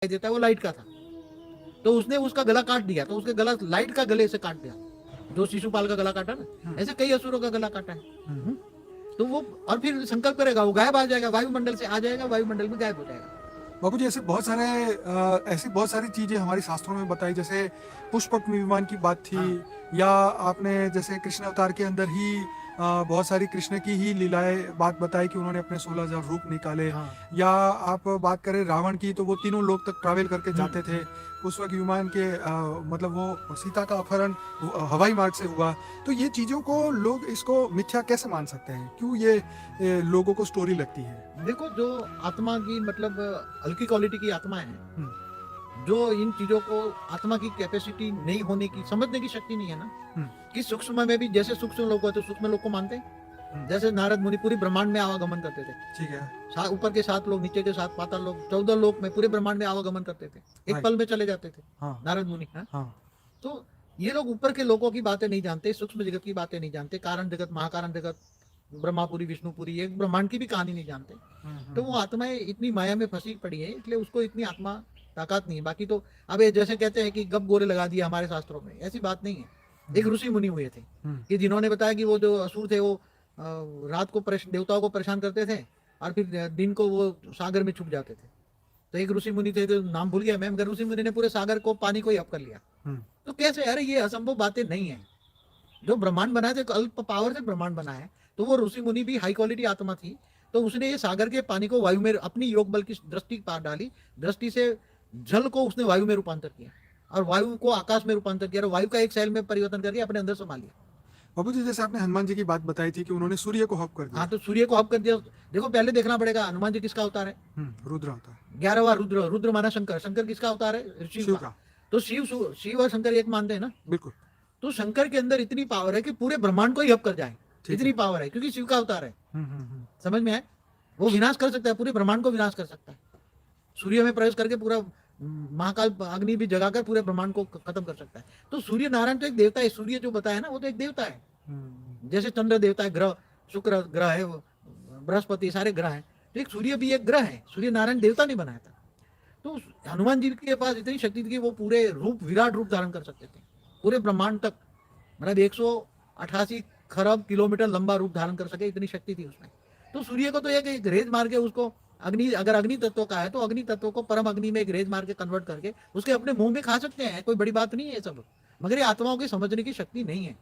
देता है वो लाइट का था, तो उसने उसका गला काट दिया, तो उसके गला लाइट का गले से काट दिया, जो शिशुपाल का गला काटा ना, ऐसे कई असुरों का गला काटा है। तो वो और फिर संकल्प करेगा, वो गायब आ जाएगा, वायुमंडल से आ जाएगा, वायुमंडल में गायब हो जाएगा। बाबू जी, ऐसी बहुत सारी चीजें हमारे शास्त्रों में बताई, जैसे पुष्पक विमान की बात थी, या आपने जैसे कृष्ण अवतार के अंदर ही बहुत सारी कृष्ण की ही लीलाएं बात बताई कि उन्होंने अपने 16,000 रूप निकाले। हाँ। या आप बात करें रावण की, तो वो तीनों लोक तक ट्रैवल करके जाते थे। पुष्पक विमान के मतलब वो सीता का अपहरण हवाई मार्ग से हुआ। तो ये चीजों को लोग इसको मिथ्या कैसे मान सकते हैं? क्यों ये लोगों को स्टोरी लगती है? देखो, जो आत्मा की मतलब हल्की क्वालिटी की आत्मा है, हम्म, जो इन चीजों को, आत्मा की कैपेसिटी नहीं होने की, समझने की शक्ति नहीं है ना, हम्म, कि सूक्ष्म में भी जैसे सूक्ष्म लोग होते, सूक्ष्म लोग को मानते हैं। हम्म, जैसे नारद मुनि पूरे ब्रह्मांड में आवागमन करते थे, ठीक है। ऊपर के 7 लोग, नीचे के 7 पाताल लोग, 14 लोग में पूरे ब्रह्मांड में आवागमन करते थे, एक राइट। पल में चले जाते थे हाँ, नारद मुनि। हाँ? हाँ, तो ये लोग ऊपर के लोगों की बातें नहीं जानते, सूक्ष्म जगत की बातें नहीं जानते, कारण जगत, महाकारण जगत, ब्रह्मापुरी, विष्णुपुरी, ये ब्रह्मांड की भी कहानी नहीं जानते। तो वो आत्माएं इतनी माया में फंसी पड़ी है, इसलिए उसको इतनी आत्मा ताकत नहीं है। बाकी तो अब ये जैसे कहते हैं कि गप गोरे लगा दिया हमारे शास्त्रों में, ऐसी बात नहीं है। एक ऋषि मुनि हुए थे कि जिन्होंने बताया कि वो जो असुर थे वो रात को देवताओं को परेशान करते थे, और फिर दिन को वो सागर में छुप जाते थे। तो एक ऋषि मुनि थे, जो नाम भूल गया मैं, मगर ऋषि मुनि ने पूरे सागर को, पानी को ही हप कर लिया। तो कैसे, अरे ये असंभव बातें नहीं है। जो ब्रह्मांड बना थे, अल्प पावर से ब्रह्मांड बना है, तो वो ऋषि मुनि भी हाई क्वालिटी आत्मा थी। तो उसने ये सागर के पानी को वायु में अपनी योग बल की दृष्टि पार डाली, दृष्टि से जल को उसने वायु में रूपांतर किया, और वायु को आकाश में रूपांतर किया, और वायु का एक सेल में परिवर्तन करके अपने अंदर समा लिया। बाबू जी, जैसे आपने हनुमान जी की बात बताई थी कि उन्होंने सूर्य को हप कर हाँ, दिया। तो सूर्य को हप कर दिया। देखो, पहले देखना पड़ेगा हनुमान जी किसका अवतार है। रुद्र होता है। 11वां रुद्र, रुद्र माना शंकर, शंकर किसका अवतार है, शिव शिव का। का। तो शिव और शंकर एक मानते हैं ना। बिल्कुल। तो शंकर के अंदर इतनी पावर है कि पूरे ब्रह्मांड को ही हप कर जाए, ठीक इतनी है। पावर है, क्योंकि शिव का अवतार है। हम्म। समझ में आए? वो विनाश कर सकता है, पूरे ब्रह्मांड को विनाश कर सकता है। सूर्य में प्रवेश करके पूरा महाकाल अग्नि भी जगाकर पूरे ब्रह्मांड को खत्म कर सकता है। तो सूर्य नारायण तो एक देवता है, सूर्य जो बताया ना, वो तो एक देवता है। जैसे चंद्र देवता है, ग्रह, शुक्र ग्रह है, बृहस्पति, सारे ग्रह हैं, तो एक सूर्य भी एक ग्रह है। सूर्य नारायण देवता नहीं बनाया था। तो हनुमान जी के पास इतनी शक्ति थी कि वो पूरे रूप, विराट रूप धारण कर सकते थे, पूरे ब्रह्मांड तक, मतलब 188 खरब किलोमीटर लंबा रूप धारण कर सके, इतनी शक्ति थी उसमें। तो सूर्य को तो एक रेज मार के उसको, अग्नि, अगर अग्नि तत्व का है तो अग्नि तत्व को परम अग्नि में एक रेज मार के कन्वर्ट करके उसके अपने मुंह में खा सकते हैं, कोई बड़ी बात नहीं है सब। मगर ये आत्माओं की समझने की शक्ति नहीं है।